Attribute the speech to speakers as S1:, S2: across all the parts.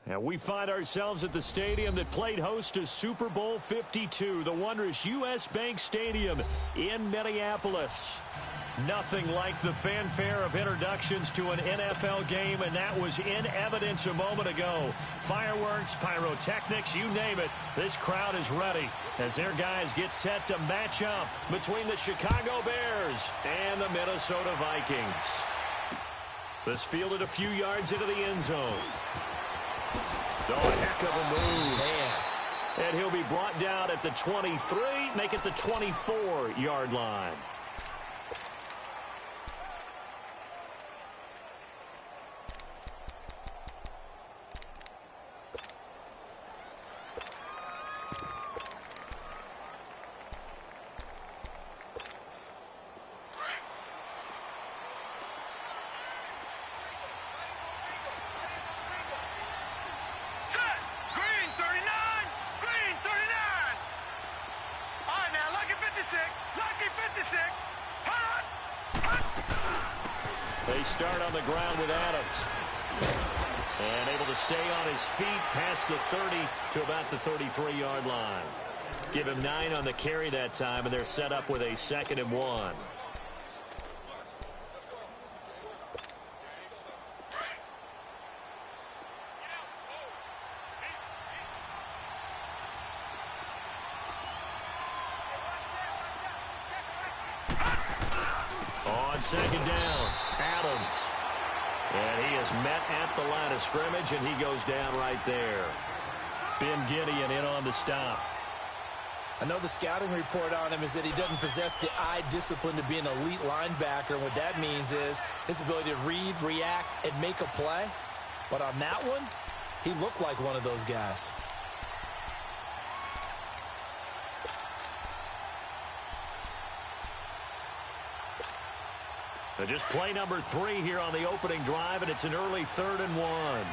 S1: And we find ourselves at the stadium that played host to Super Bowl 52, the wondrous U.S. Bank Stadium in Minneapolis. Nothing like the fanfare of introductions to an NFL game, and that was in evidence a moment ago. Fireworks, pyrotechnics, you name it, this crowd is ready as their guys get set to match up between the Chicago Bears and the Minnesota Vikings. This fielded a few yards into the end zone. Oh, a heck of a move. Man. And he'll be brought down at the 23, make it the 24-yard line. They start on the ground with Adams. And able to stay on his feet past the 30 to about the 33-yard line. Give him 9 on the carry that time, and they're set up with a 2nd and 1. On 2nd down, Adams. And he is met at the line of scrimmage, and he goes down right there. Ben Gideon in on the stop.
S2: I know the scouting report on him is that he doesn't possess the eye discipline to be an elite linebacker. What that means is his ability to read, react, and make a play. But on that one, he looked like one of those guys.
S1: Just play number 3 here on the opening drive, and it's an early 3rd and 1.
S3: All right,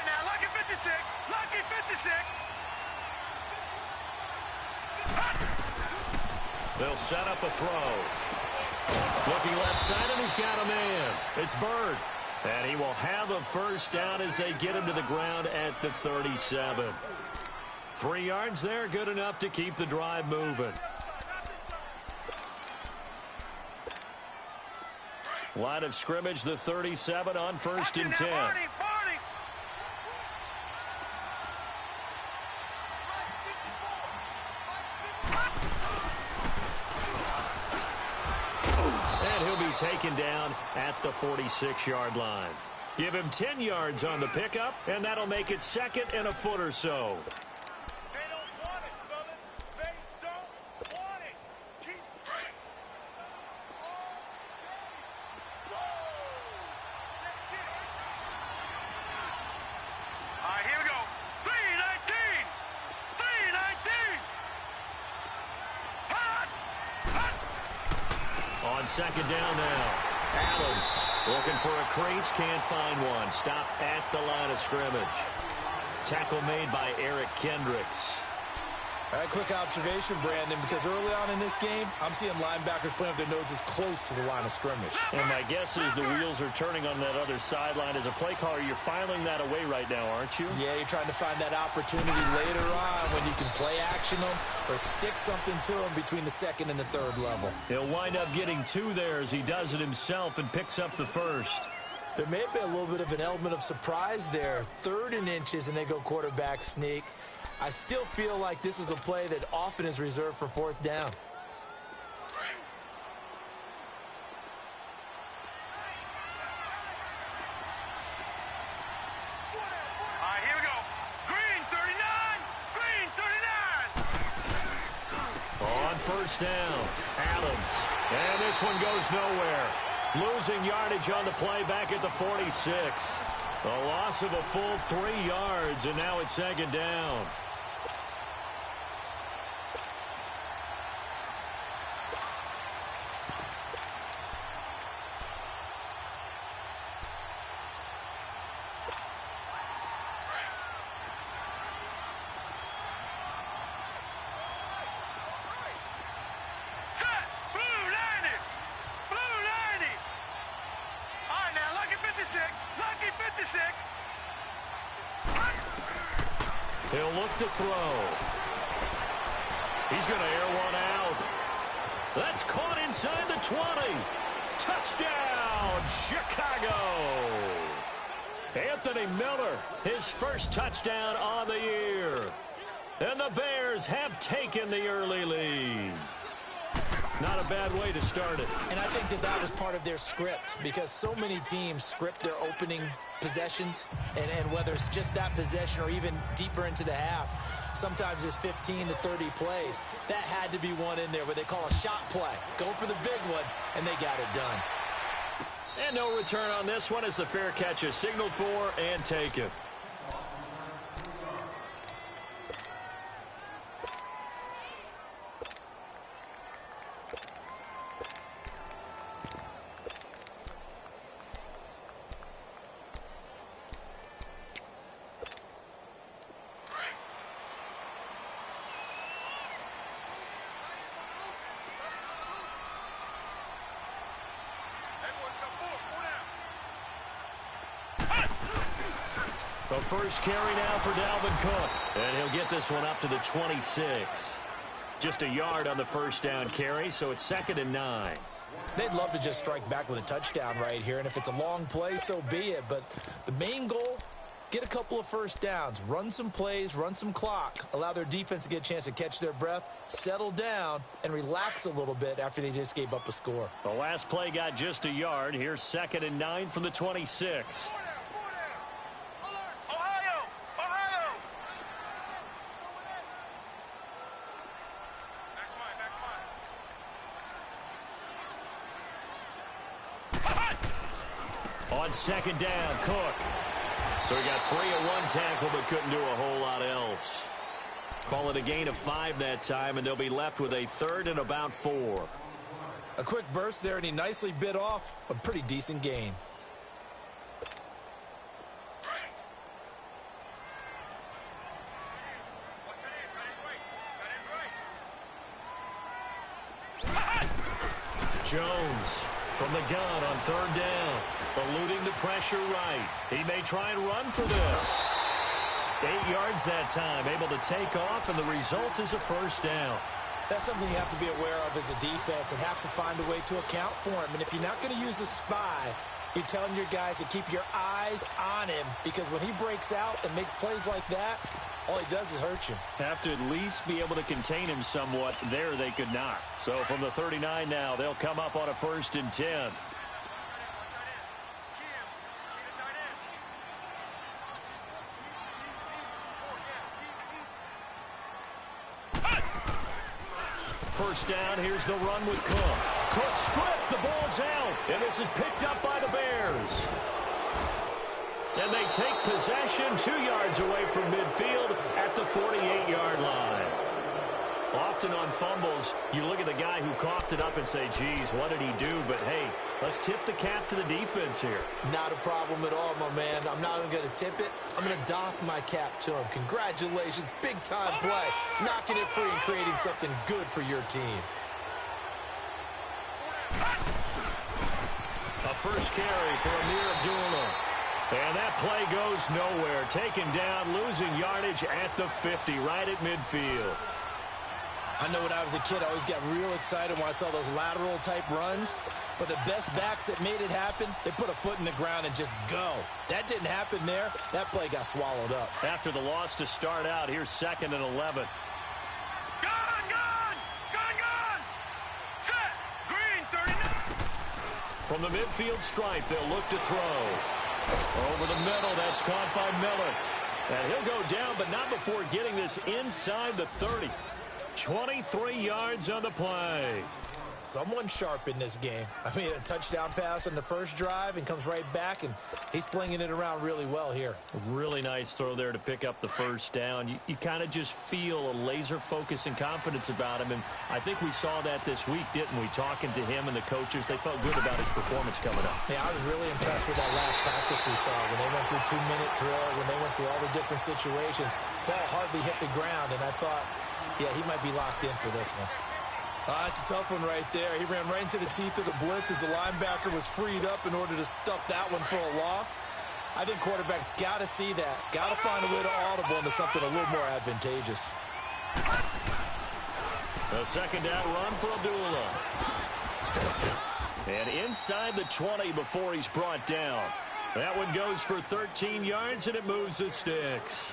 S3: now, lucky 56. Lucky 56.
S1: They'll set up a throw. Looking left side, and he's got a man. It's Bird. And he will have a first down as they get him to the ground at the 37. 3 yards there, good enough to keep the drive moving. Line of scrimmage, the 37 on 1st and 10. And he'll be taken down at the 46-yard line. Give him 10 yards on the pickup, and that'll make it 2nd and a foot or so. On 2nd down now. Adams looking for a crease, can't find one. Stopped at the line of scrimmage. Tackle made by Eric Kendricks.
S2: All right, quick observation, Brandon, because early on in this game, I'm seeing linebackers playing with their noses close to the line of scrimmage.
S1: And my guess is the wheels are turning on that other sideline. As a play caller, you're filing that away right now, aren't you?
S2: Yeah, you're trying to find that opportunity later on when you can play action them or stick something to them between the 2nd and the 3rd level.
S1: He'll wind up getting 2 there as he does it himself and picks up the 1st.
S2: There may have been a little bit of an element of surprise there. 3rd and inches, and they go quarterback sneak. I still feel like this is a play that often is reserved for 4th down.
S3: All right, here we go. Green 39. Green 39.
S1: On 1st down, Adams. And this one goes nowhere. Losing yardage on the play back at the 46. A loss of a full 3 yards, and now it's 2nd down. He'll look to throw. He's going to air one out. That's caught inside the 20. Touchdown, Chicago. Anthony Miller, his first touchdown on the year. And the Bears have taken the early lead. Not a bad way to start it.
S2: And I think that was part of their script, because so many teams script their opening possessions, and whether it's just that possession or even deeper into the half, sometimes it's 15 to 30 plays. That had to be one in there where they call a shot play. Go for the big one, and they got it done.
S1: And no return on this one as the fair catch is signaled for and taken. The first carry now for Dalvin Cook. And he'll get this one up to the 26. Just a yard on the first down carry, so it's 2nd and 9.
S2: They'd love to just strike back with a touchdown right here, and if it's a long play, so be it. But the main goal, get a couple of first downs, run some plays, run some clock, allow their defense to get a chance to catch their breath, settle down, and relax a little bit after they just gave up a score.
S1: The last play got just a yard. Here's 2nd and 9 from the 26. On 2nd down, Cook. So he got free of one tackle but couldn't do a whole lot else. Call it a gain of 5 that time, and they'll be left with a 3rd and about 4.
S2: A quick burst there, and he nicely bit off a pretty decent gain.
S1: Jones from the gun on 3rd down. Eluding the pressure right. He may try and run for this. 8 yards that time. Able to take off, and the result is a first down.
S2: That's something you have to be aware of as a defense and have to find a way to account for him. And if you're not going to use a spy, you're telling your guys to keep your eyes on him, because when he breaks out and makes plays like that, all he does is hurt you.
S1: Have to at least be able to contain him somewhat. There they could not. So from the 39 now, they'll come up on a 1st and 10. First down, here's the run with Cook. Cook stripped, the ball's out, and this is picked up by the Bears. And they take possession 2 yards away from midfield at the 48-yard line. Often on fumbles, you look at the guy who coughed it up and say, geez, what did he do? But, hey, let's tip the cap to the defense here.
S2: Not a problem at all, my man. I'm not even going to tip it. I'm going to doff my cap to him. Congratulations. Big-time play. Knocking it free and creating something good for your team.
S1: A first carry for Amir Abdullah. And that play goes nowhere. Taken down, losing yardage at the 50, right at midfield.
S2: I know when I was a kid, I always got real excited when I saw those lateral-type runs. But the best backs that made it happen, they put a foot in the ground and just go. That didn't happen there. That play got swallowed up.
S1: After the loss to start out, here's 2nd and 11.
S3: Gun! Set! Green, 39!
S1: From the midfield stripe, they'll look to throw. Over the middle, that's caught by Miller. And he'll go down, but not before getting this inside the 30. 23 yards on the play.
S2: Someone sharp in this game. I mean, a touchdown pass on the first drive and comes right back, and he's flinging it around really well here.
S1: A really nice throw there to pick up the first down. You kind of just feel a laser focus and confidence about him, and I think we saw that this week, didn't we? Talking to him and the coaches, they felt good about his performance coming up.
S2: Yeah, I was really impressed with that last practice we saw when they went through 2-minute drill, when they went through all the different situations. Ball hardly hit the ground, and I thought, yeah, he might be locked in for this one. It's a tough one right there. He ran right into the teeth of the blitz as the linebacker was freed up in order to stuff that one for a loss. I think quarterbacks got to see that. Got to find a way to audible into something a little more advantageous.
S1: A second down run for Abdullah. And inside the 20 before he's brought down. That one goes for 13 yards, and it moves the sticks.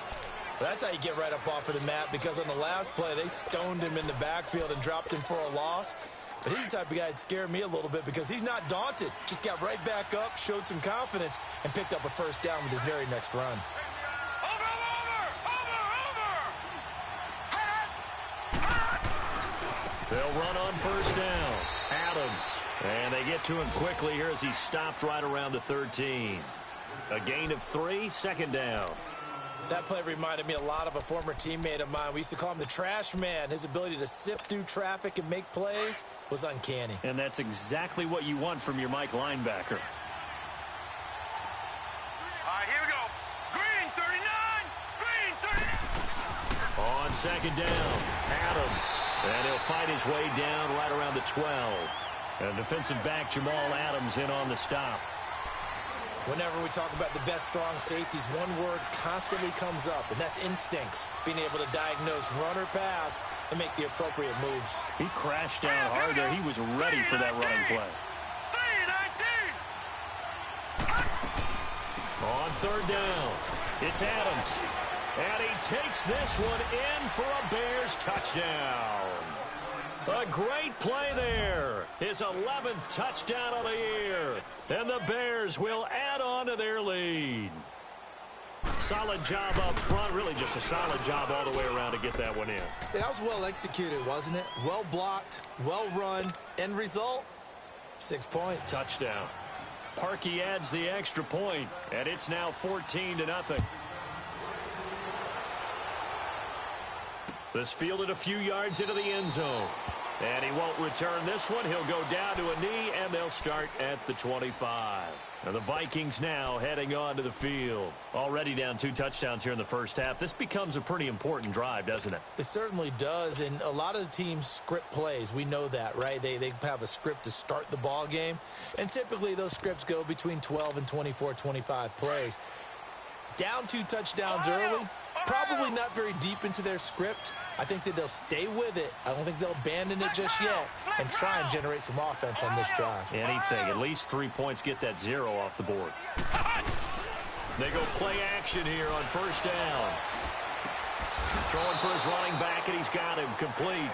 S2: That's how you get right up off of the mat, because on the last play, they stoned him in the backfield and dropped him for a loss. But he's the type of guy that scared me a little bit because he's not daunted. Just got right back up, showed some confidence, and picked up a first down with his very next run.
S1: They'll run on first down. Adams. And they get to him quickly here as he stopped right around the 13. A gain of 3, second down.
S2: That play reminded me a lot of a former teammate of mine. We used to call him the trash man. His ability to sift through traffic and make plays was uncanny.
S1: And that's exactly what you want from your Mike linebacker.
S3: All right, here we go. Green 39. Green 39.
S1: On second down, Adams. And he'll fight his way down right around the 12. And defensive back Jamal Adams in on the stop.
S2: Whenever we talk about the best strong safeties, one word constantly comes up, and that's instincts. Being able to diagnose run or pass and make the appropriate moves.
S1: He crashed down hard there. He was ready for that running play.
S3: 3-19.
S1: On third down, it's Adams. And he takes this one in for a Bears touchdown. A great play there. His 11th touchdown of the year. And the Bears will add on to their lead. Solid job up front. Really just a solid job all the way around to get that one in.
S2: That was well executed, wasn't it? Well blocked, well run. End result, 6 points.
S1: Touchdown. Parkey adds the extra point, and it's now 14-0. This fielded a few yards into the end zone. And he won't return this one. He'll go down to a knee, and they'll start at the 25. And the Vikings now heading on to the field. Already down 2 touchdowns here in the first half. This becomes a pretty important drive, doesn't it?
S2: It certainly does, and a lot of the teams script plays. We know that, right? They have a script to start the ball game, and typically those scripts go between 12 and 24, 25 plays. Down 2 touchdowns early, probably not very deep into their script. I think that they'll stay with it. I don't think they'll abandon it just yet and try and generate some offense on this drive.
S1: Anything. At least 3 points, get that 0 off the board. They go play action here on first down. Throwing for his running back, and he's got him complete.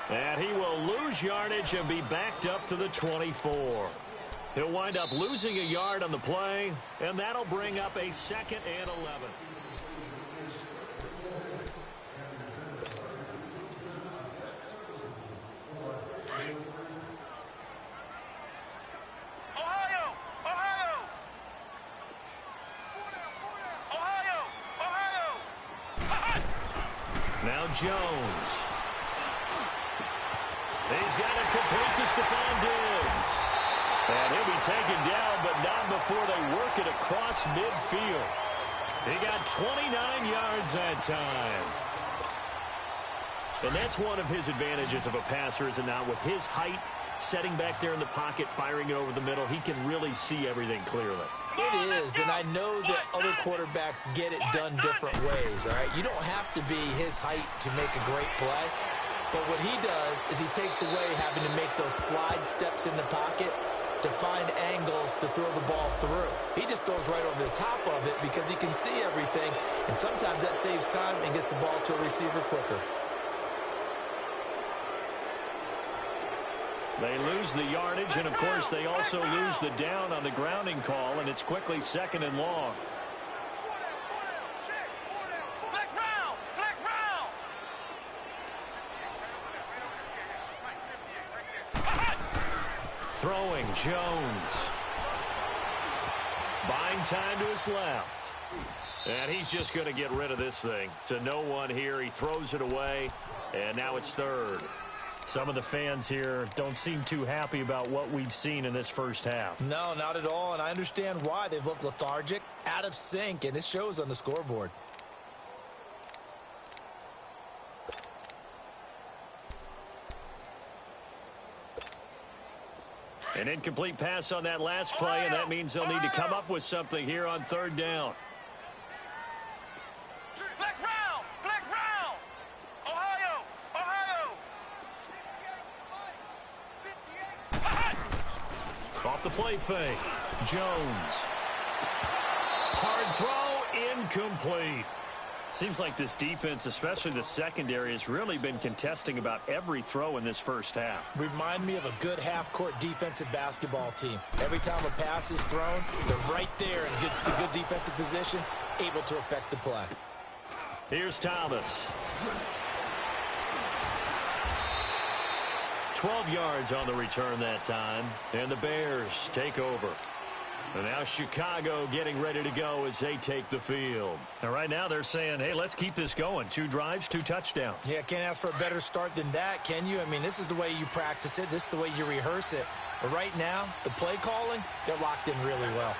S1: And he will lose yardage and be backed up to the 24. He'll wind up losing a yard on the play, and that'll bring up a 2nd and 11. Now Jones. He's got it complete to Stephon Diggs. And he'll be taken down, but not before they work it across midfield. He got 29 yards that time. And that's one of his advantages of a passer, is it not? With his height, setting back there in the pocket, firing it over the middle, he can really see everything clearly.
S2: It is, and I know that other quarterbacks get it done different ways, all right? You don't have to be his height to make a great play, but what he does is he takes away having to make those slide steps in the pocket to find angles to throw the ball through. He just throws right over the top of it because he can see everything, and sometimes that saves time and gets the ball to a receiver quicker.
S1: They lose the yardage, and, of course, they also lose the down on the grounding call, and it's quickly 2nd and long.
S3: Flex round! Flex round!
S1: Throwing, Jones. Buying time to his left. And he's just going to get rid of this thing. To no one here. He throws it away, and now it's 3rd. Some of the fans here don't seem too happy about what we've seen in this first half.
S2: No, not at all, and I understand why. They've looked lethargic, out of sync, and it shows on the scoreboard.
S1: An incomplete pass on that last play, and that means they'll need to come up with something here on third down.
S3: Flex round! Flex round! Ohio! Ohio!
S1: Off the play fake. Jones. Hard throw, incomplete. Seems like this defense, especially the secondary, has really been contesting about every throw in this first half.
S2: Remind me of a good half-court defensive basketball team. Every time a pass is thrown, they're right there in good defensive position, able to affect the play.
S1: Here's Thomas. 12 yards on the return that time, and the Bears take over. And now Chicago getting ready to go as they take the field. And right now they're saying, hey, let's keep this going. 2 drives, 2 touchdowns.
S2: Yeah, can't ask for a better start than that, can you? I mean, this is the way you practice it. This is the way you rehearse it. But right now, the play calling, they're locked in really well.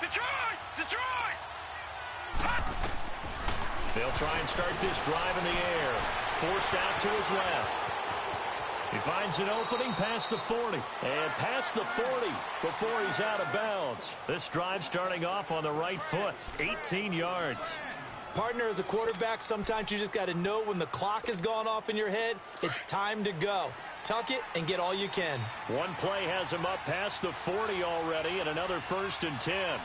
S3: Detroit! Detroit!
S1: They'll try and start this drive in the air. Forced out to his left. He finds an opening past the 40. And past the 40 before he's out of bounds. This drive starting off on the right foot. 18 yards.
S2: Partner, as a quarterback, sometimes you just got to know when the clock has gone off in your head, it's time to go. Tuck it and get all you can.
S1: One play has him up past the 40 already, and another 1st and 10.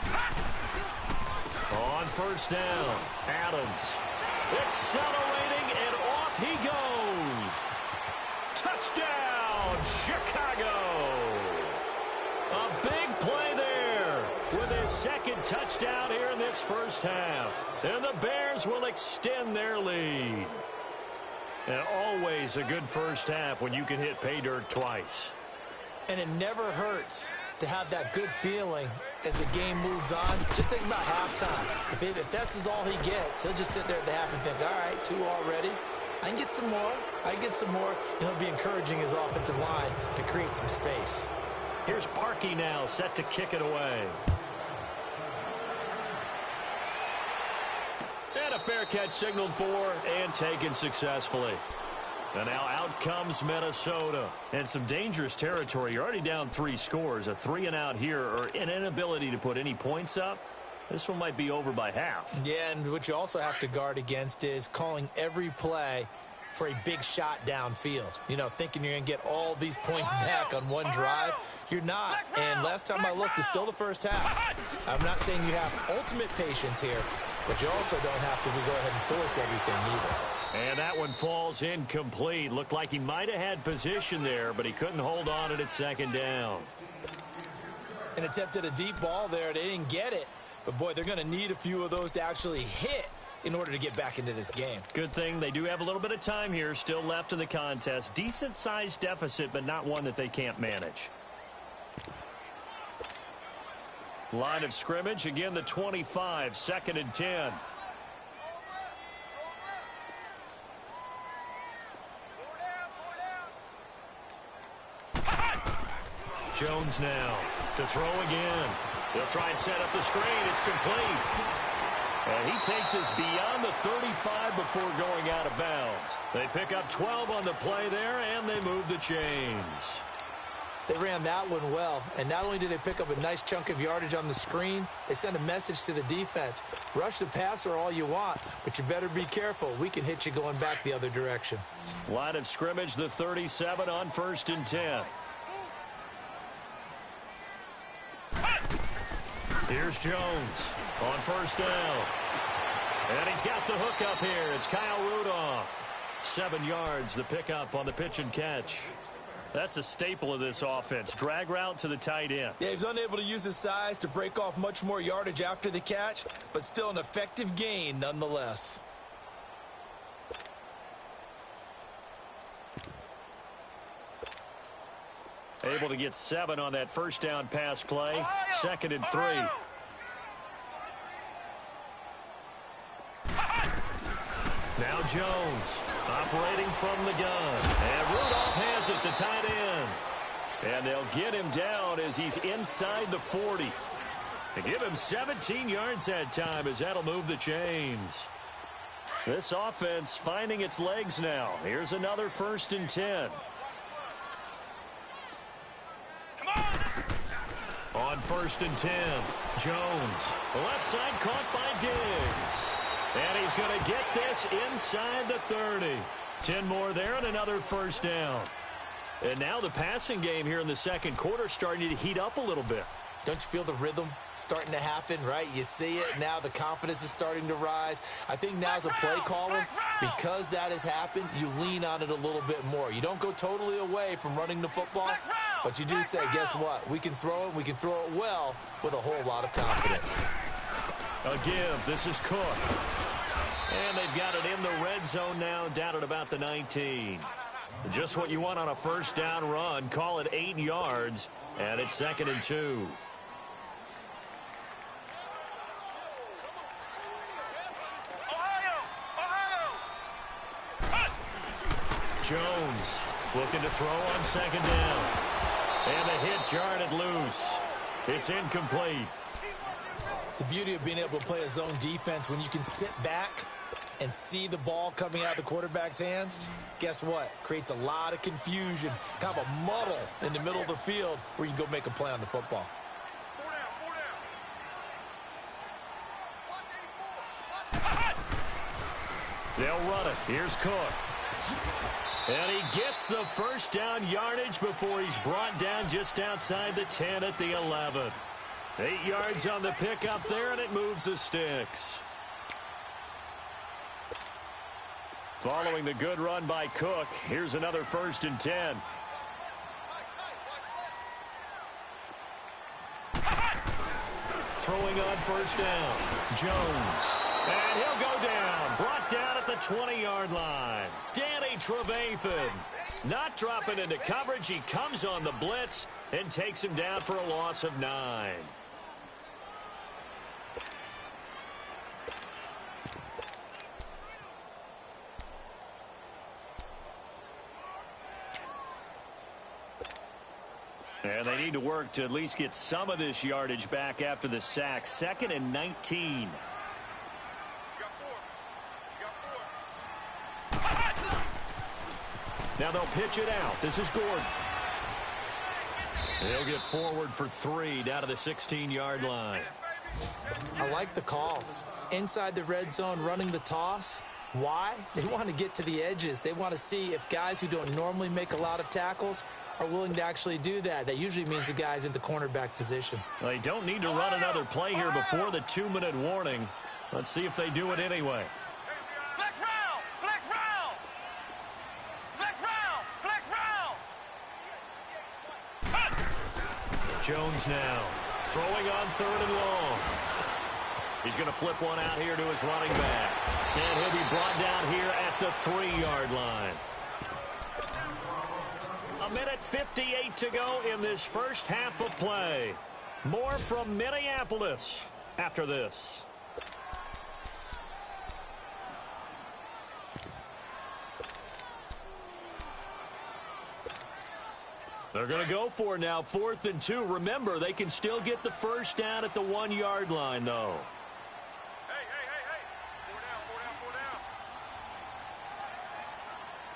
S1: On first down, Adams. Accelerating, and off he goes. Touchdown, Chicago! A big play there with his 2nd touchdown here in this first half. And the Bears will extend their lead. And always a good first half when you can hit pay dirt twice.
S2: And it never hurts to have that good feeling as the game moves on. Just think about halftime. If that's all he gets, he'll just sit there at the half and think, all right, 2 already. I can get some more. I can get some more. And he'll be encouraging his offensive line to create some space.
S1: Here's Parkey now, set to kick it away. And a fair catch signaled for and taken successfully. And now out comes Minnesota. And some dangerous territory. You're already down 3 scores. A 3-and-out here, or an inability to put any points up. This one might be over by half.
S2: Yeah, and what you also have to guard against is calling every play for a big shot downfield. You know, thinking you're going to get all these points back on one drive. You're not. And last time I looked, it's still the first half. I'm not saying you have ultimate patience here, but you also don't have to go ahead and force everything either.
S1: And that one falls incomplete. Looked like he might have had position there, but he couldn't hold on at 2nd down.
S2: An attempt at a deep ball there. They didn't get it. But, boy, they're going to need a few of those to actually hit in order to get back into this game.
S1: Good thing they do have a little bit of time here still left in the contest. Decent-sized deficit, but not one that they can't manage. Line of scrimmage, again, the 25, 2nd and 10. Jones now to throw again. They'll try and set up the screen. It's complete. And he takes us beyond the 35 before going out of bounds. They pick up 12 on the play there, and they move the chains.
S2: They ran that one well, and not only did they pick up a nice chunk of yardage on the screen, they sent a message to the defense. Rush the passer all you want, but you better be careful. We can hit you going back the other direction.
S1: Line of scrimmage, the 37 on 1st and 10. Here's Jones on first down. And he's got the hook up here. It's Kyle Rudolph. 7 yards, the pickup on the pitch and catch. That's a staple of this offense. Drag route to the tight end.
S2: Yeah, he was unable to use his size to break off much more yardage after the catch, but still an effective gain nonetheless.
S1: Able to get 7 on that first down pass play.
S3: Ohio!
S1: 2nd and 3.
S3: Ohio!
S1: Now Jones operating from the gun. And Rudolph has it, the tight end. And they'll get him down as he's inside the 40. They give him 17 yards that time as that'll move the chains. This offense finding its legs now. Here's another 1st and 10. On 1st and 10, Jones. The left side caught by Diggs. And he's going to get this inside the 30. 10 more there and another first down. And now the passing game here in the second quarter starting to heat up a little bit.
S2: Don't you feel the rhythm starting to happen, right? You see it now. The confidence is starting to rise. I think now's a play caller. Because that has happened, you lean on it a little bit more. You don't go totally away from running the football, but you do say, guess what? We can throw it. We can throw it well with a whole lot of confidence.
S1: A give. This is Cook. And they've got it in the red zone now, down at about the 19. Just what you want on a first down run. Call it 8 yards, and it's 2nd and 2. Jones looking to throw on 2nd down. And the hit jarred it loose. It's incomplete.
S2: The beauty of being able to play a zone defense when you can sit back and see the ball coming out of the quarterback's hands, guess what? Creates a lot of confusion, kind of a muddle in the middle of the field where you can go make a play on the football.
S1: They'll run it. Here's Cook. And he gets the first down yardage before he's brought down just outside the 10 at the 11. 8 yards on the pickup there, and it moves the sticks. Following the good run by Cook, here's another 1st and 10. Throwing on 1st down, Jones. And he'll go down, brought down at the 20-yard line. Danny Trevathan not dropping into coverage. He comes on the blitz and takes him down for a loss of 9. And they need to work to at least get some of this yardage back after the sack. 2nd and 19. Now they'll pitch it out. This is Gordon. He'll get forward for 3 down to the 16-yard line.
S2: I like the call. Inside the red zone running the toss. Why? They want to get to the edges. They want to see if guys who don't normally make a lot of tackles are willing to actually do that. That usually means the guy's in the cornerback position.
S1: They don't need to run another play here before the 2-minute warning. Let's see if they do it anyway.
S3: Flex round! Flex round! Flex round! Flex round!
S1: Jones now throwing on 3rd and long. He's going to flip one out here to his running back. And he'll be brought down here at the 3-yard line. 1:58 to go in this first half of play. More from Minneapolis after this. They're going to go for it now, 4th and 2. Remember, they can still get the first down at the 1-yard line, though.
S3: Hey! 4 down.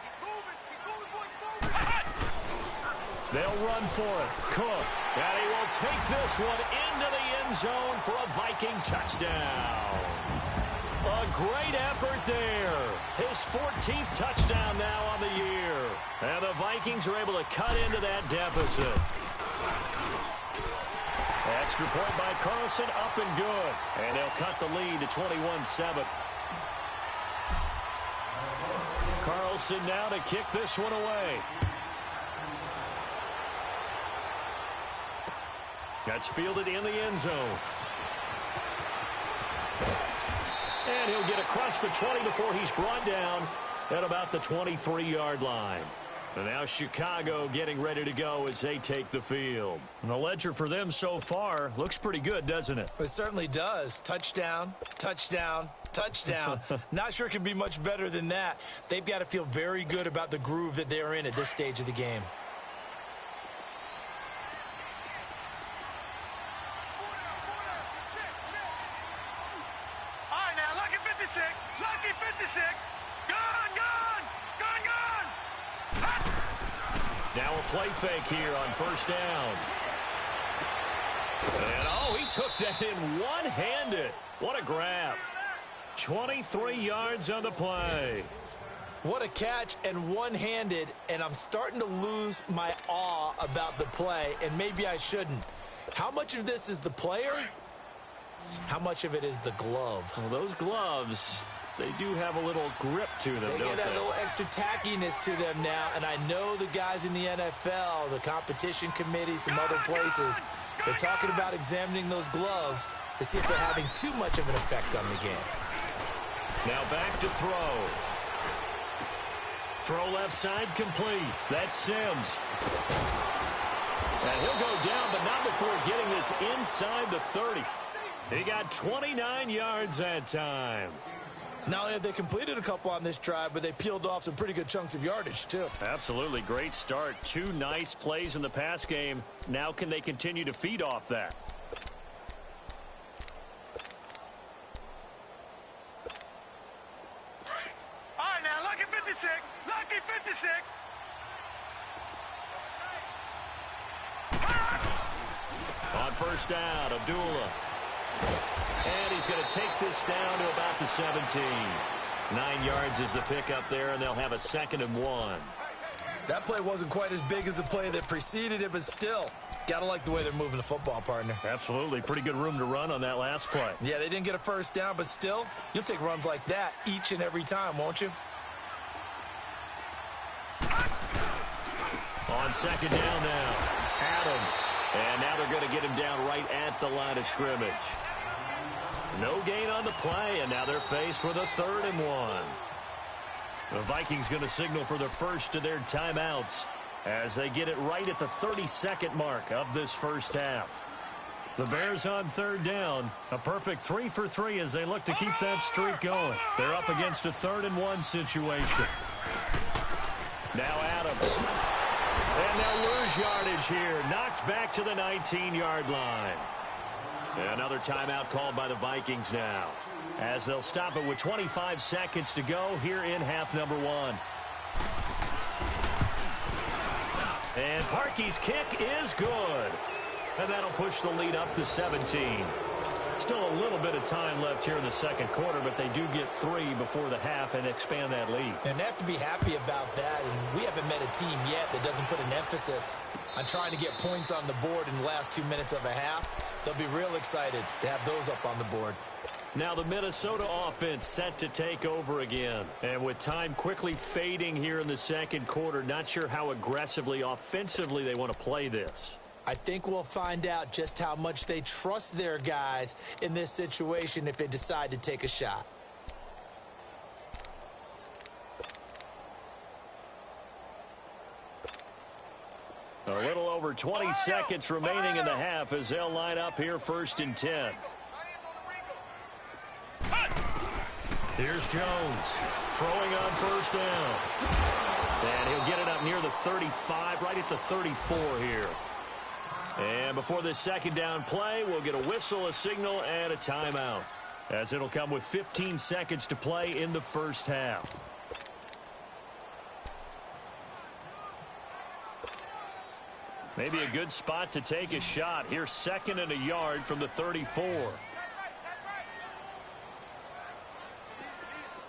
S3: He's moving, boys,
S1: They'll run for it. Cook. And he will take this one into the end zone for a Viking touchdown. A great effort there. His 14th touchdown now on the year. And the Vikings are able to cut into that deficit. Extra point by Carlson, up and good. And they'll cut the lead to 21-7. Carlson now to kick this one away. That's fielded in the end zone. And he'll get across the 20 before he's brought down at about the 23-yard line. And now Chicago getting ready to go as they take the field. And the ledger for them so far looks pretty good, doesn't it?
S2: It certainly does. Touchdown, touchdown, touchdown. Not sure it can be much better than that. They've got to feel very good about the groove that they're in at this stage of the game.
S3: All right, now, lucky 56. Lucky 56. Gone.
S1: Now a play fake here on first down. And, oh, he took that in one-handed. What a grab. 23 yards on the play.
S2: What a catch and one-handed, and I'm starting to lose my awe about the play, and maybe I shouldn't. How much of this is the player? How much of it is the glove?
S1: Well, those gloves, they do have a little grip to them,
S2: They
S1: don't
S2: get
S1: they?
S2: a little extra tackiness to them now, and I know the guys in the NFL, the competition committee, some other places, they're talking about examining those gloves to see if they're having too much of an effect on the game.
S1: Now back to throw. Throw left side complete. That's Sims. And he'll go down, but not before getting this inside the 30. He got 29 yards that time.
S2: Not only have they completed a couple on this drive, but they peeled off some pretty good chunks of yardage, too.
S1: Absolutely great start. 2 nice plays in the pass game. Now can they continue to feed off that?
S3: All right, now, lucky 56. Lucky 56.
S1: On first down, Abdullah. And he's going to take this down to about the 17. 9 yards is the pickup there, and they'll have a 2nd and 1.
S2: That play wasn't quite as big as the play that preceded it, but still, got to like the way they're moving the football, partner.
S1: Absolutely. Pretty good room to run on that last play.
S2: Yeah, they didn't get a first down, but still, you'll take runs like that each and every time, won't you?
S1: On 2nd down now, Adams. And now they're going to get him down right at the line of scrimmage. No gain on the play, and now they're faced with a 3rd and 1. The Vikings going to signal for the first of their timeouts as they get it right at the 32nd mark of this first half. The Bears on 3rd down. A perfect 3 for 3 as they look to keep that streak going. They're up against a 3rd and 1 situation. Now Adams. And they'll lose yardage here. Knocked back to the 19-yard line. Another timeout called by the Vikings now, as they'll stop it with 25 seconds to go here in half number 1. And Parkey's kick is good. And that'll push the lead up to 17. Still a little bit of time left here in the second quarter, but they do get 3 before the half and expand that lead.
S2: And they have to be happy about that, and we haven't met a team yet that doesn't put an emphasis on trying to get points on the board in the last 2 minutes of a half. They'll be real excited to have those up on the board.
S1: Now the Minnesota offense set to take over again. And with time quickly fading here in the second quarter, not sure how aggressively, offensively they want to play this.
S2: I think we'll find out just how much they trust their guys in this situation if they decide to take a shot.
S1: A little over 20 seconds remaining in the half as they'll line up here 1st and 10. Here's Jones throwing on first down. And he'll get it up near the 35, right at the 34 here. And before this 2nd down play, we'll get a whistle, a signal, and a timeout, as it'll come with 15 seconds to play in the first half. Maybe a good spot to take a shot. Here's 2nd and a yard from the 34.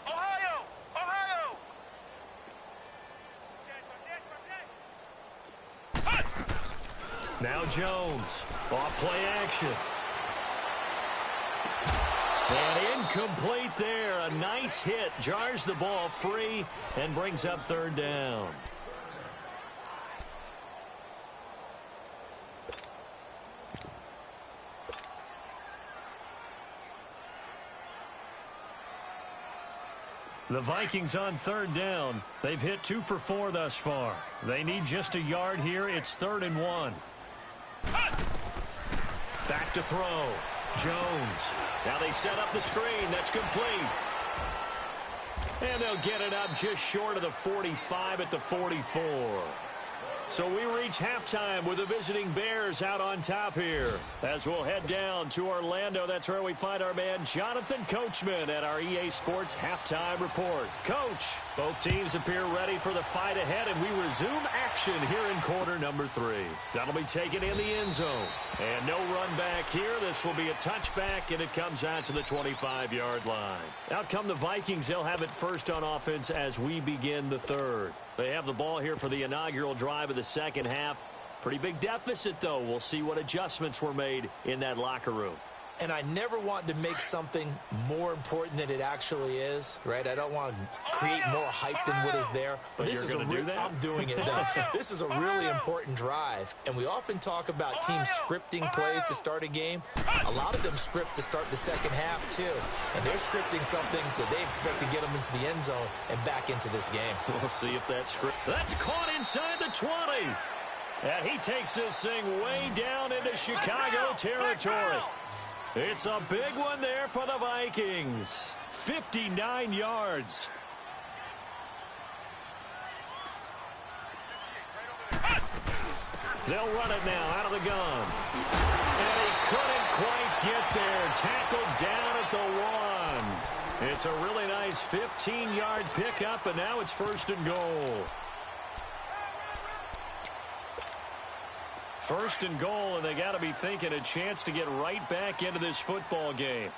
S3: Ohio! Ohio!
S1: Now Jones, off play action. And incomplete there. A nice hit. Jars the ball free and brings up 3rd down. The Vikings on 3rd down. They've hit 2 for 4 thus far. They need just a yard here. It's 3rd and 1. Back to throw. Jones. Now they set up the screen. That's complete. And they'll get it up just short of the 45 at the 44. So we reach halftime with the visiting Bears out on top here. As we'll head down to Orlando, that's where we find our man Jonathan Coachman at our EA Sports Halftime Report. Coach, both teams appear ready for the fight ahead, and we resume action here in quarter number 3. That'll be taken in the end zone. And no run back here. This will be a touchback, and it comes out to the 25-yard line. Out come the Vikings. They'll have it first on offense as we begin the third. They have the ball here for the inaugural drive of the second half. Pretty big deficit, though. We'll see what adjustments were made in that locker room.
S2: And I never want to make something more important than it actually is, right? I don't want to create more hype than what is there.
S1: But this is
S2: do that? I'm doing it, though. This is a really important drive. And we often talk about teams scripting plays to start a game. A lot of them script to start the second half, too. And they're scripting something that they expect to get them into the end zone and back into this game.
S1: We'll see if that script... That's caught inside the 20. And he takes this thing way down into Chicago territory. It's a big one there for the Vikings. 59 yards. They'll run it now out of the gun. And he couldn't quite get there. Tackled down at the 1. It's a really nice 15-yard pickup, and now it's first and goal. First and goal, and they got to be thinking a chance to get right back into this football game.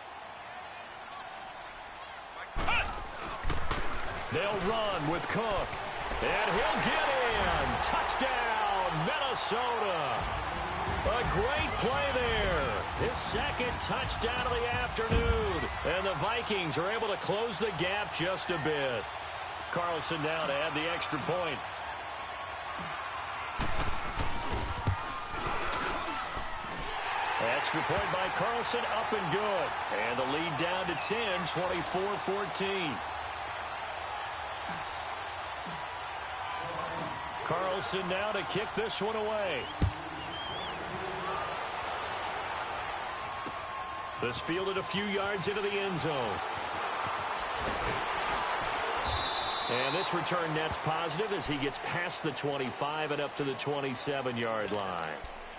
S1: They'll run with Cook, and he'll get in. Touchdown, Minnesota. A great play there. His second touchdown of the afternoon, and the Vikings are able to close the gap just a bit. Carlson now to add the extra point. Extra point by Carlson, up and good. And the lead down to 10, 24-14. Carlson now to kick this one away. This fielded a few yards into the end zone. And this return net's positive as he gets past the 25 and up to the 27-yard line.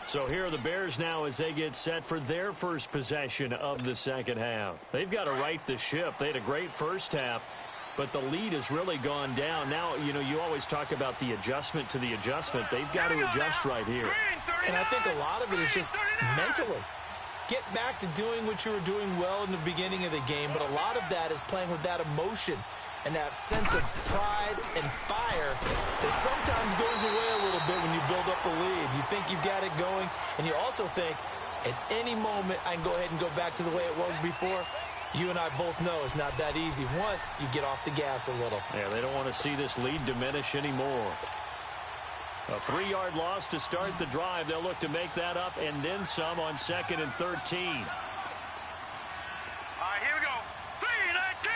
S1: So here are the Bears now as they get set for their first possession of the second half. They've got to right the ship. They had a great first half, but the lead has really gone down. Now, you know, you always talk about the adjustment to the adjustment. They've got to adjust right here.
S2: And I think a lot of it is just mentally. Get back to doing what you were doing well in the beginning of the game, but a lot of that is playing with that emotion and that sense of pride and fire that sometimes goes away a little bit when you build up a lead. You think you've got it going, and you also think at any moment I can go ahead and go back to the way it was before. You and I both know it's not that easy once you get off the gas a little.
S1: Yeah, they don't want to see this lead diminish anymore. A 3-yard loss to start the drive. They'll look to make that up and then some on 2nd and 13.
S3: All right, here we go. 3-19.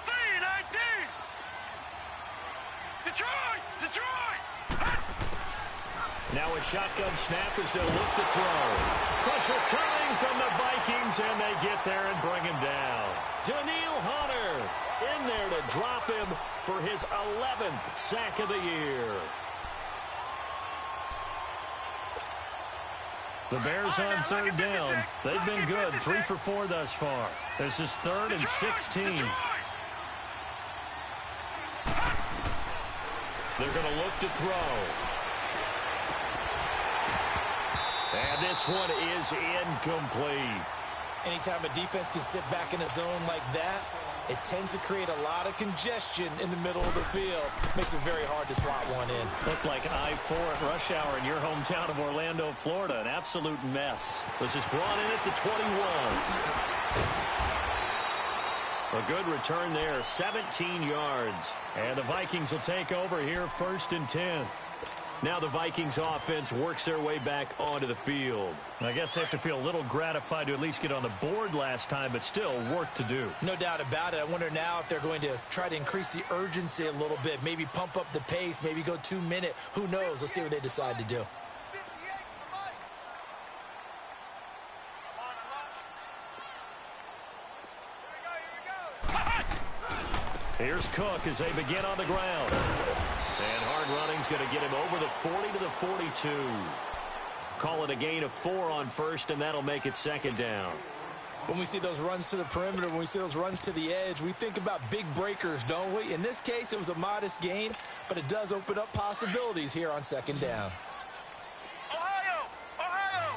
S3: 3-19. Detroit! Detroit!
S1: Now a shotgun snap as they'll look to throw. Pressure coming from the Vikings, and they get there and bring him down. Daniil Hunter in there to drop him for his 11th sack of the year. The Bears on third down. They've been good, 3 for 4 thus far. This is 3rd and 16. They're going to look to throw. And this one is incomplete.
S2: Anytime a defense can sit back in a zone like that, it tends to create a lot of congestion in the middle of the field. Makes it very hard to slot one in.
S1: Looked like I-4 at rush hour in your hometown of Orlando, Florida. An absolute mess. This is brought in at the 21. A good return there, 17 yards. And the Vikings will take over here 1st and 10. Now the Vikings offense works their way back onto the field. I guess they have to feel a little gratified to at least get on the board last time, but still work to do.
S2: No doubt about it. I wonder now if they're going to try to increase the urgency a little bit, maybe pump up the pace, maybe go 2-minute. Who knows? Let's see what they decide to do.
S1: Here's Cook as they begin on the ground. And hard running's going to get him over the 40 to the 42. Call it a gain of 4 on first, and that'll make it second down.
S2: When we see those runs to the perimeter, when we see those runs to the edge, we think about big breakers, don't we? In this case, it was a modest gain, but it does open up possibilities here on second down.
S3: Ohio! Ohio!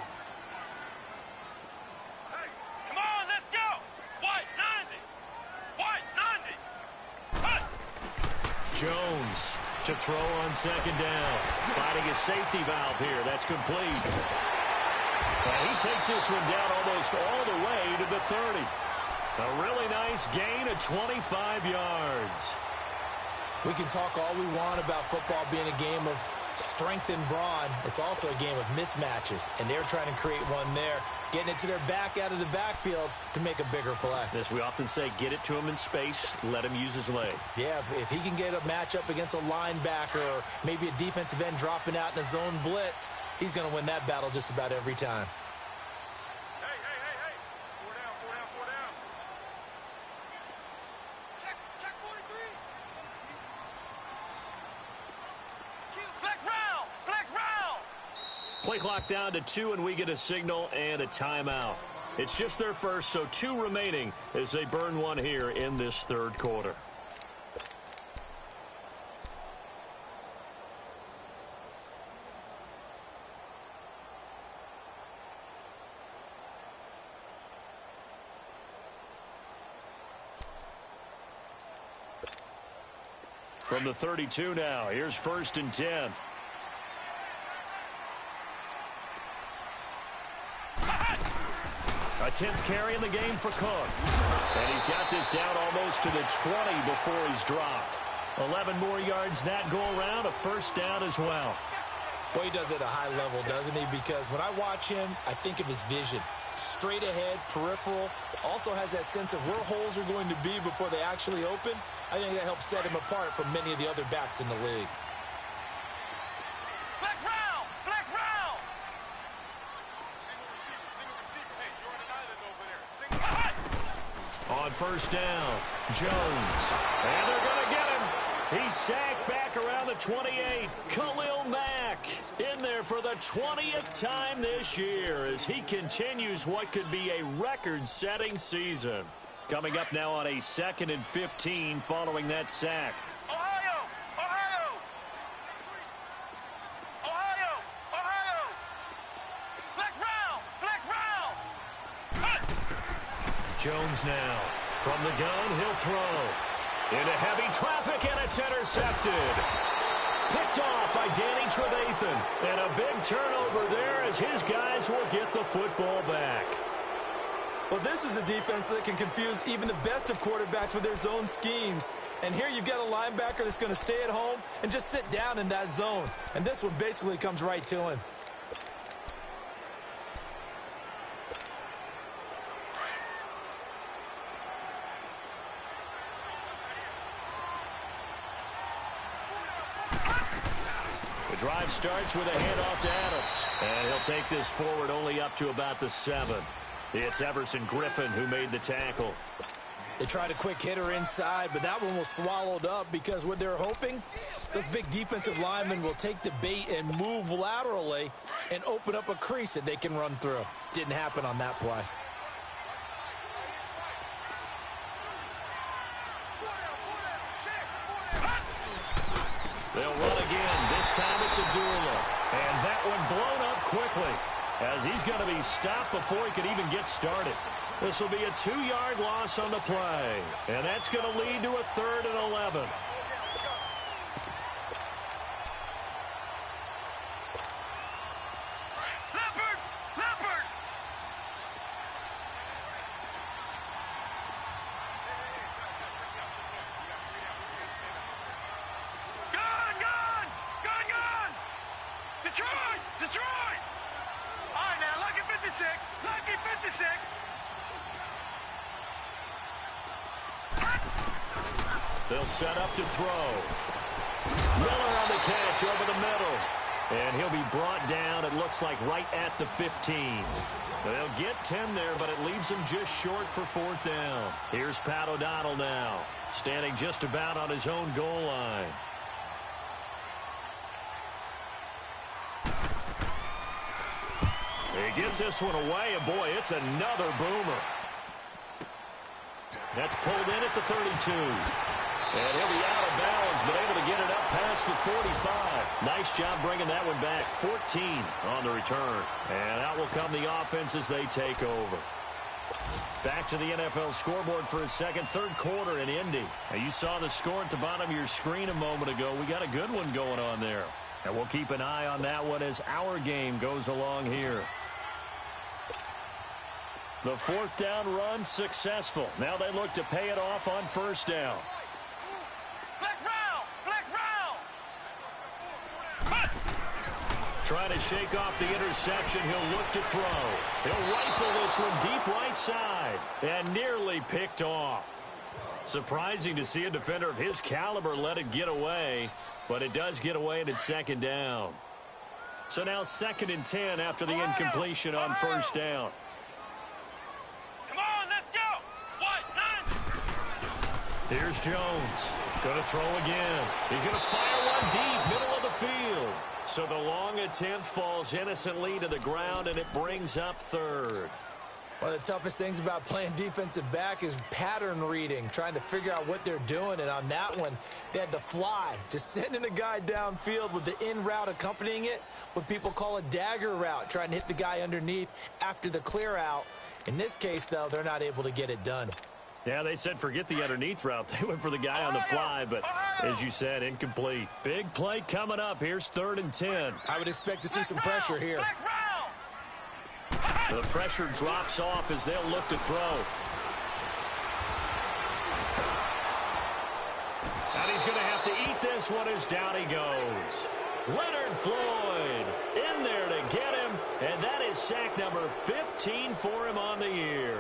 S3: Hey, come on, let's go! White 90! White 90! Hut!
S1: Jones to throw on second down. Finding a safety valve here. That's complete. And he takes this one down almost all the way to the 30. A really nice gain of 25 yards.
S2: We can talk all we want about football being a game of strength and brawn. It's also a game of mismatches, and they're trying to create one there, getting it to their back out of the backfield to make a bigger play.
S1: As we often say, get it to him in space, let him use his leg.
S2: Yeah, if he can get a matchup against a linebacker or maybe a defensive end dropping out in a zone blitz, he's going to win that battle just about every time.
S3: Hey! 4 down, 4 down, 4 down. Check 43. Flex round! Flex round!
S1: Play clock down to 2, and we get a signal and a timeout. It's just their first, so 2 remaining as they burn one here in this third quarter. From the 32 now, here's 1st and 10. A 10th carry in the game for Cook. And he's got this down almost to the 20 before he's dropped. 11 more yards that go around, a first down as well.
S2: Boy, he does it at a high level, doesn't he? Because when I watch him, I think of his vision. Straight ahead, peripheral, also has that sense of where holes are going to be before they actually open. I think that helps set him apart from many of the other backs in the league.
S3: Flex round! Flex round! Single receiver. Hey, you're on an island over there. Single.
S1: On first down, Jones. And they're going to get him. He's sacked back around the 28. Khalil Mack in there for the 20th time this year as he continues what could be a record-setting season. Coming up now on a 2nd and 15 following that sack.
S3: Ohio! Ohio! Ohio! Ohio! Flex round! Flex round! Hut!
S1: Jones now from the gun, he'll throw. Into heavy traffic, and it's intercepted. Picked off by Danny Trevathan. And a big turnover there as his guys will get the football back.
S2: Well, this is a defense that can confuse even the best of quarterbacks with their zone schemes. And here you've got a linebacker that's going to stay at home and just sit down in that zone. And this one basically comes right to him.
S1: The drive starts with a handoff to Adams. And he'll take this forward only up to about the 7. It's Everson Griffin who made the tackle.
S2: They tried a quick hitter inside, but that one was swallowed up because what they're hoping, those big defensive linemen will take the bait and move laterally and open up a crease that they can run through. Didn't happen on that play.
S1: They'll run again. This time it's Abdullah. And that one blown up quickly as he's going to be stopped before he can even get started. This will be a 2-yard loss on the play. And that's going to lead to a 3rd and 11.
S3: Leopard! Leopard! Gun! Detroit! Detroit! All right, now, lucky 56. Lucky 56.
S1: They'll set up to throw. Miller on the catch over the middle. And he'll be brought down, it looks like, right at the 15. They'll get 10 there, but it leaves them just short for 4th down. Here's Pat O'Donnell now, standing just about on his own goal line. He gets this one away, and boy, it's another boomer. That's pulled in at the 32. And he'll be out of bounds, but able to get it up past the 45. Nice job bringing that one back. 14 on the return. And out will come the offense as they take over. Back to the NFL scoreboard for a second, third quarter in Indy. Now, you saw the score at the bottom of your screen a moment ago. We got a good one going on there. And we'll keep an eye on that one as our game goes along here. The fourth down run successful. Now they look to pay it off on first down.
S3: Flex round! Flex round!
S1: Trying to shake off the interception. He'll look to throw. He'll rifle this one deep right side. And nearly picked off. Surprising to see a defender of his caliber let it get away. But it does get away and it's second down. So now 2nd and 10 after the incompletion on first down.
S3: Come on, let's go!
S1: Here's Jones. Going to throw again. He's going to fire one deep, middle of the field. So the long attempt falls innocently to the ground, and it brings up third.
S2: One of the toughest things about playing defensive back is pattern reading, trying to figure out what they're doing. And on that one, they had the fly, just sending a guy downfield with the in route accompanying it, what people call a dagger route, trying to hit the guy underneath after the clear out. In this case, though, they're not able to get it done.
S1: Yeah, they said forget the underneath route. They went for the guy on the fly, but as you said, incomplete. Big play coming up. Here's 3rd and 10.
S2: I would expect to see some pressure here.
S1: The pressure drops off as they'll look to throw. And he's going to have to eat this one as down he goes. Leonard Floyd in there to get him, and that is sack number 15 for him on the year.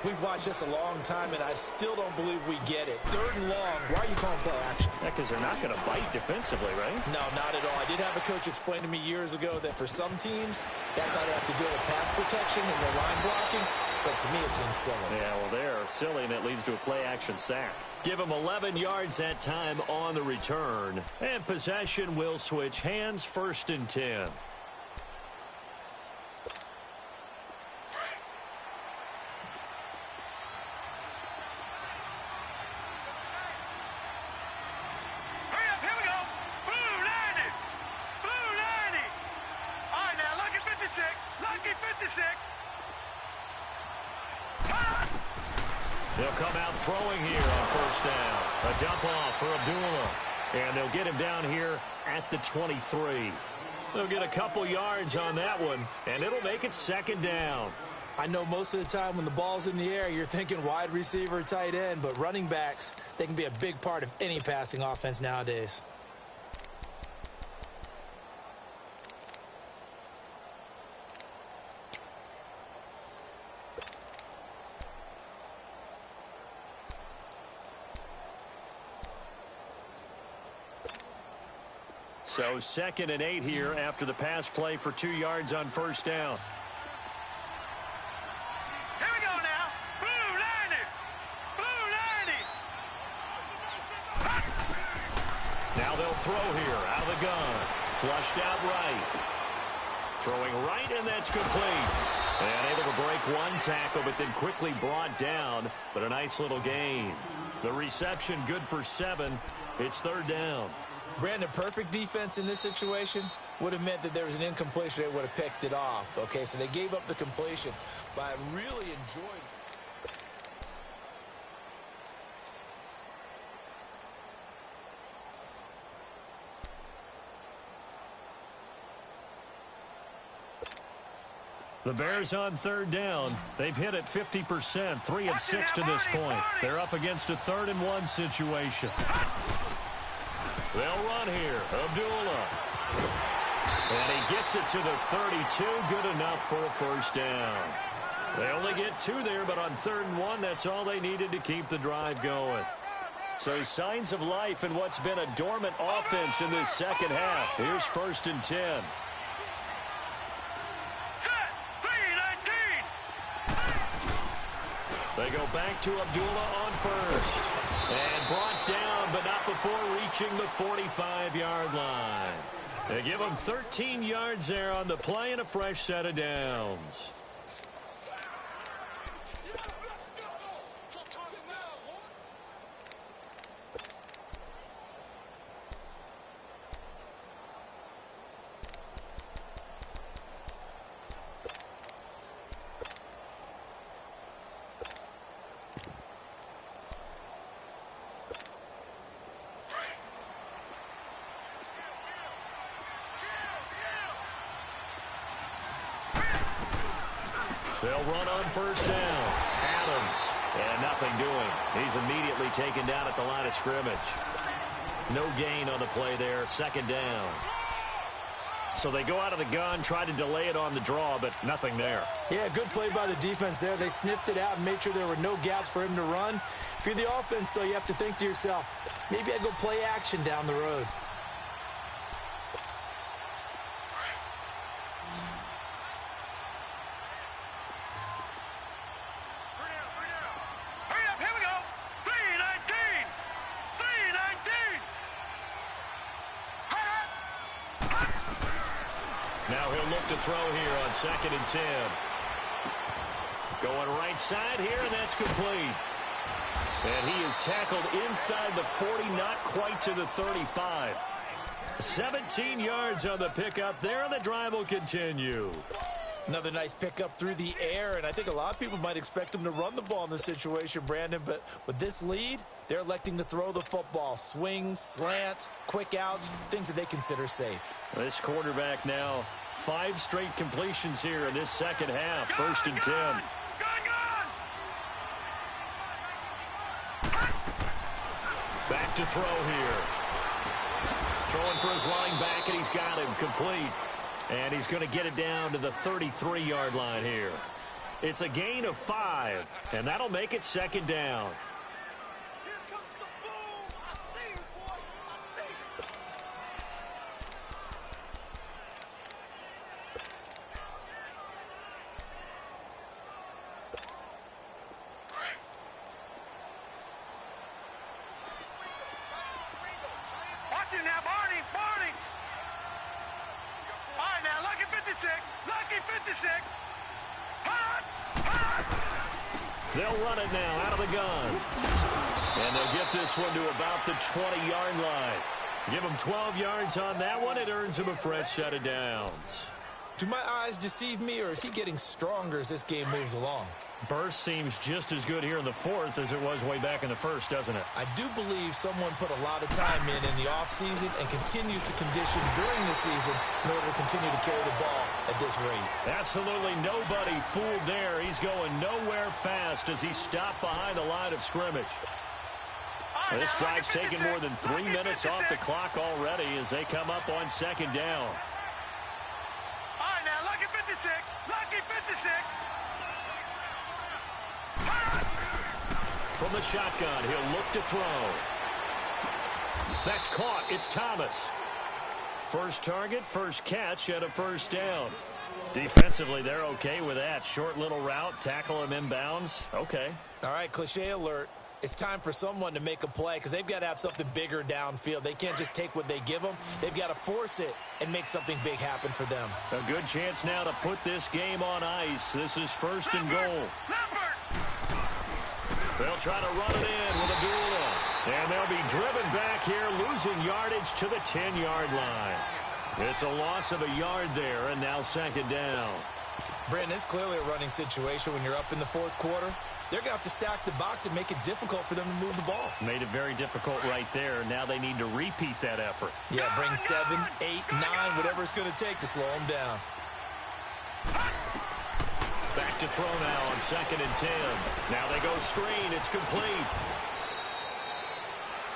S2: We've watched this a long time, and I still don't believe we get it. 3rd and long. Why are you calling play action?
S1: Yeah, because they're not going to bite defensively, right?
S2: No, not at all. I did have a coach explain to me years ago that for some teams, that's how they have to deal with pass protection and their line blocking. But to me, it seems silly.
S1: Yeah, well, they're silly, and it leads to a play-action sack. Give him 11 yards that time on the return. And possession will switch hands, 1st and 10. They'll come out throwing here on first down. A dump off for Abdullah. And they'll get him down here at the 23. They'll get a couple yards on that one, and it'll make it 2nd down.
S2: I know most of the time when the ball's in the air, you're thinking wide receiver, tight end, but running backs, they can be a big part of any passing offense nowadays.
S1: So 2nd and 8 here after the pass play for 2 yards on first down.
S3: Here we go now. Blue 90. Blue 90.
S1: Now they'll throw here out of the gun. Flushed out right. Throwing right, and that's complete. And able to break one tackle, but then quickly brought down. But a nice little gain. The reception good for 7. It's 3rd down.
S2: Brandon, perfect defense in this situation would have meant that there was an incompletion. They would have picked it off. Okay, so they gave up the completion, but I really enjoyed
S1: The Bears on 3rd down. They've hit it 50%, 3 of 6 to this point. They're up against a 3rd and 1 situation. They'll run here. Abdullah. And he gets it to the 32. Good enough for a first down. They only get 2 there, but on 3rd and 1, that's all they needed to keep the drive going. So signs of life in what's been a dormant offense in this second half. Here's 1st and 10. They go back to Abdullah on first. And brought down, but not before reaching the 45-yard line. They give him 13 yards there on the play and a fresh set of downs. They'll run on first down. Adams. And nothing doing. He's immediately taken down at the line of scrimmage. No gain on the play there. Second down. So they go out of the gun, try to delay it on the draw, but nothing there.
S2: Yeah, good play by the defense there. They sniffed it out and made sure there were no gaps for him to run. If you're the offense, though, you have to think to yourself, maybe I go play action down the road.
S1: Now he'll look to throw here on 2nd and 10. Going right side here, and that's complete. And he is tackled inside the 40, not quite to the 35. 17 yards on the pickup there, and the drive will continue.
S2: Another nice pickup through the air, and I think a lot of people might expect him to run the ball in this situation, Brandon, but with this lead, they're electing to throw the football. Swings, slants, quick outs, things that they consider safe.
S1: This quarterback now, 5 straight completions here in this second half. 1st and 10. Back to throw here. Throwing for his running back, and he's got him complete. And he's going to get it down to the 33-yard line here. It's a gain of 5, and that'll make it 2nd down.
S3: Watch it now, Barney, Barney. All right, now, lucky 56, lucky 56. Hot, hot.
S1: They'll run it now out of the gun. And they'll get this one to about the 20-yard line. Give him 12 yards on that one. It earns him a fresh set of downs.
S2: Do my eyes deceive me, or is he getting stronger as this game moves along?
S1: Burst seems just as good here in the 4th as it was way back in the 1st, doesn't it?
S2: I do believe someone put a lot of time in the offseason and continues to condition during the season in order to continue to carry the ball at this rate.
S1: Absolutely nobody fooled there. He's going nowhere fast as he stopped behind the line of scrimmage. This drive's taken more than 3 minutes off the clock already as they come up on 2nd down.
S3: All right, now, lucky 56, lucky 56.
S1: From the shotgun, he'll look to throw. That's caught. It's Thomas. First target, first catch, and a 1st down. Defensively, they're okay with that. Short little route, tackle him inbounds. Okay.
S2: All right, cliche alert. It's time for someone to make a play because they've got to have something bigger downfield. They can't just take what they give them. They've got to force it and make something big happen for them.
S1: A good chance now to put this game on ice. This is 1st and goal. They'll try to run it in with a duel. And they'll be driven back here, losing yardage to the 10-yard line. It's a loss of a yard there, and now 2nd down.
S2: Brandon, it's clearly a running situation when you're up in the 4th quarter. They're going to have to stack the box and make it difficult for them to move the ball.
S1: Made it very difficult right there. Now they need to repeat that effort.
S2: Yeah, bring 7, 8, 9, whatever it's going to take to slow them down.
S1: Back to throw now on 2nd and 10. Now they go screen. It's complete.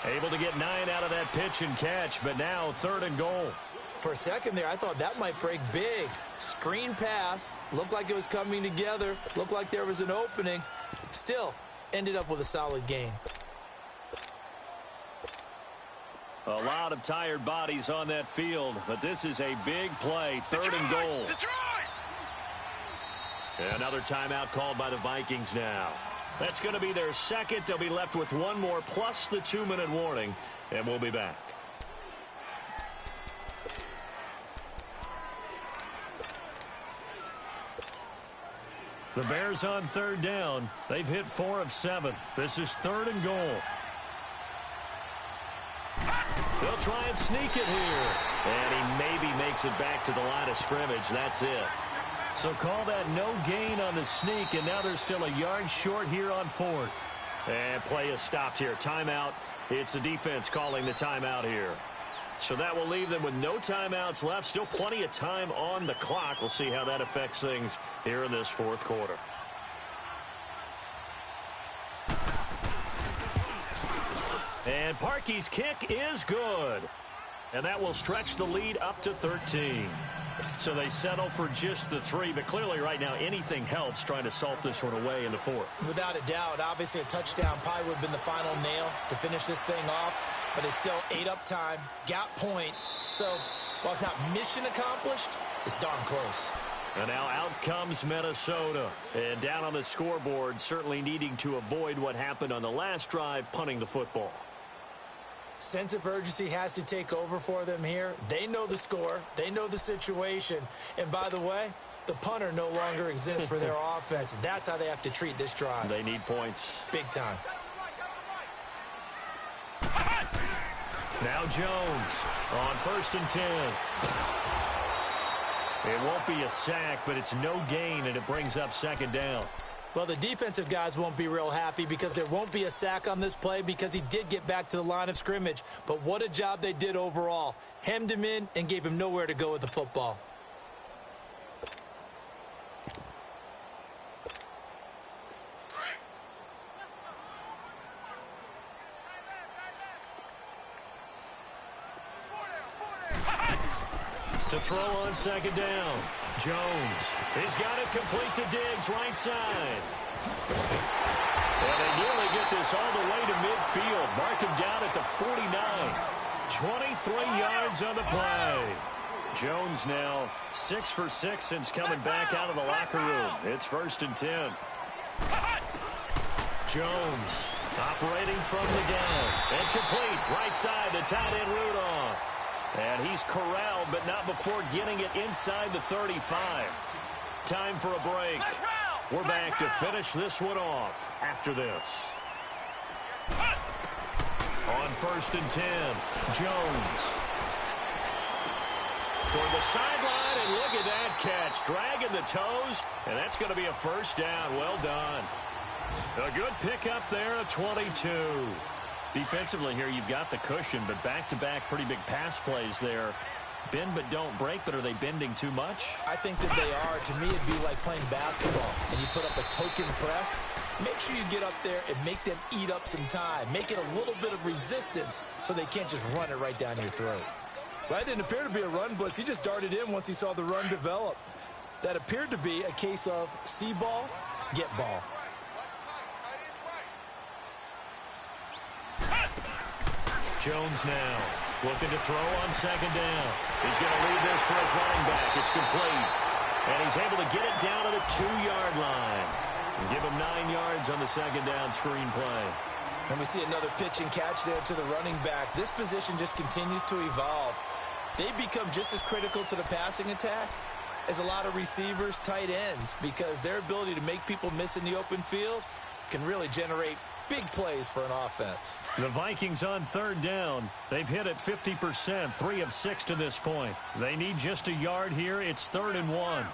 S1: Able to get 9 out of that pitch and catch, but now 3rd and goal.
S2: For a second there, I thought that might break big. Screen pass. Looked like it was coming together. Looked like there was an opening. Still, ended up with a solid gain.
S1: A lot of tired bodies on that field, but this is a big play. 3rd and goal. Another timeout called by the Vikings now. That's going to be their 2nd. They'll be left with 1 more plus the 2-minute warning, and we'll be back. The Bears on third down. They've hit 4 of 7. This is 3rd and goal. They'll try and sneak it here. And he maybe makes it back to the line of scrimmage. That's it. So call that no gain on the sneak, and now they're still a yard short here on 4th. And play is stopped here. Timeout. It's the defense calling the timeout here. So that will leave them with no timeouts left. Still plenty of time on the clock. We'll see how that affects things here in this 4th quarter. And Parkey's kick is good. And that will stretch the lead up to 13. So they settle for just the 3, but clearly right now anything helps trying to salt this one away in the 4th.
S2: Without a doubt, obviously a touchdown probably would have been the final nail to finish this thing off, but it's still ate up time, got points. So while it's not mission accomplished, it's darn close.
S1: And now out comes Minnesota. And down on the scoreboard, certainly needing to avoid what happened on the last drive, punting the football.
S2: Sense of urgency has to take over for them here. They know the score. They know the situation. And by the way, the punter no longer exists for their offense. That's how they have to treat this drive.
S1: They need points.
S2: Big time.
S1: Now Jones on 1st and 10. It won't be a sack, but it's no gain, and it brings up 2nd down.
S2: Well, the defensive guys won't be real happy because there won't be a sack on this play because he did get back to the line of scrimmage. But what a job they did overall. Hemmed him in and gave him nowhere to go with the football.
S1: To throw on 2nd down. Jones. He's got it complete to Diggs, right side. And they nearly get this all the way to midfield. Mark him down at the 49. 23 yards on the play. Jones now 6 for 6 since coming back out of the locker room. It's 1st and 10. Jones operating from the gun. And complete. Right side to tight end Rudolph. And he's corralled, but not before getting it inside the 35. Time for a break. We're back to finish this one off after this. On 1st and 10, Jones. Toward the sideline, and look at that catch. Dragging the toes, and that's going to be a 1st down. Well done. A good pickup there, a 22. Defensively here, you've got the cushion, but back-to-back pretty big pass plays there. Bend but don't break, but are they bending too much?
S2: I think that they are. To me, it'd be like playing basketball, and you put up a token press. Make sure you get up there and make them eat up some time. Make it a little bit of resistance so they can't just run it right down your throat. Well, that didn't appear to be a run blitz. He just darted in once he saw the run develop. That appeared to be a case of see ball, get ball.
S1: Jones now looking to throw on 2nd down. He's going to leave this for his running back. It's complete. And he's able to get it down to the 2-yard line. And give him 9 yards on the 2nd down screen play.
S2: And we see another pitch and catch there to the running back. This position just continues to evolve. They become just as critical to the passing attack as a lot of receivers, tight ends, because their ability to make people miss in the open field can really generate big plays for an offense.
S1: The Vikings on 3rd down. They've hit it 50%, 3 of 6 to this point. They need just a yard here. It's 3rd and 1.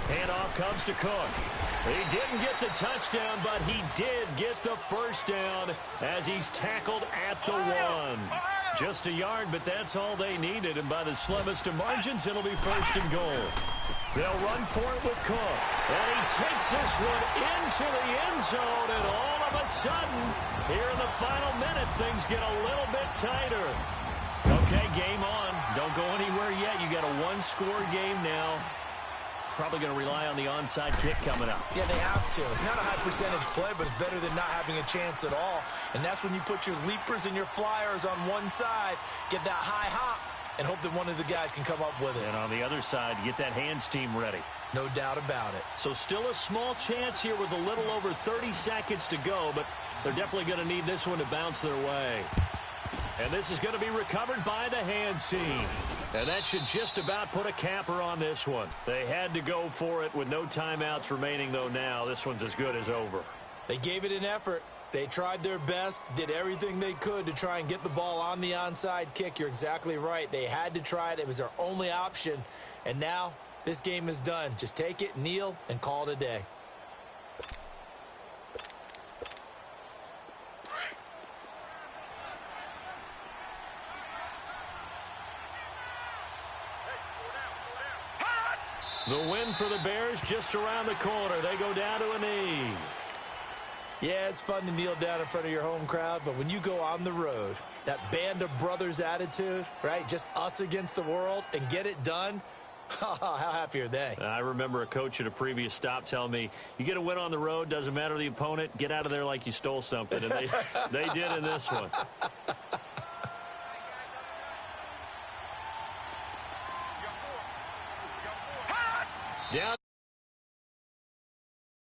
S1: Handoff comes to Cook. He didn't get the touchdown, but he did get the 1st down as he's tackled at the 1. Just a yard, but that's all they needed, and by the slimmest of margins, it'll be 1st and goal. They'll run for it with Cook, and he takes this one into the end zone, and all of a sudden, here in the final minute, things get a little bit tighter. Okay, game on. Don't go anywhere yet. You got a 1-score game now. Probably going to rely on the onside kick coming up.
S2: Yeah, they have to. It's not a high percentage play, but it's better than not having a chance at all. And that's when you put your leapers and your flyers on one side, get that high hop, and hope that one of the guys can come up with it.
S1: And on the other side, get that hands team ready.
S2: No doubt about it.
S1: So still a small chance here with a little over 30 seconds to go, but they're definitely going to need this one to bounce their way. And this is going to be recovered by the hands team. And that should just about put a capper on this one. They had to go for it with no timeouts remaining, though now. This one's as good as over.
S2: They gave it an effort. They tried their best, did everything they could to try and get the ball on the onside kick. You're exactly right. They had to try it. It was their only option. And now this game is done. Just take it, kneel, and call it a day.
S1: The win for the Bears just around the corner. They go down to a knee.
S2: Yeah, it's fun to kneel down in front of your home crowd, but when you go on the road, that band of brothers attitude, right, just us against the world, and get it done, how happy are they?
S1: I remember a coach at a previous stop telling me, you get a win on the road, doesn't matter the opponent, get out of there like you stole something. And they did in this one. Down.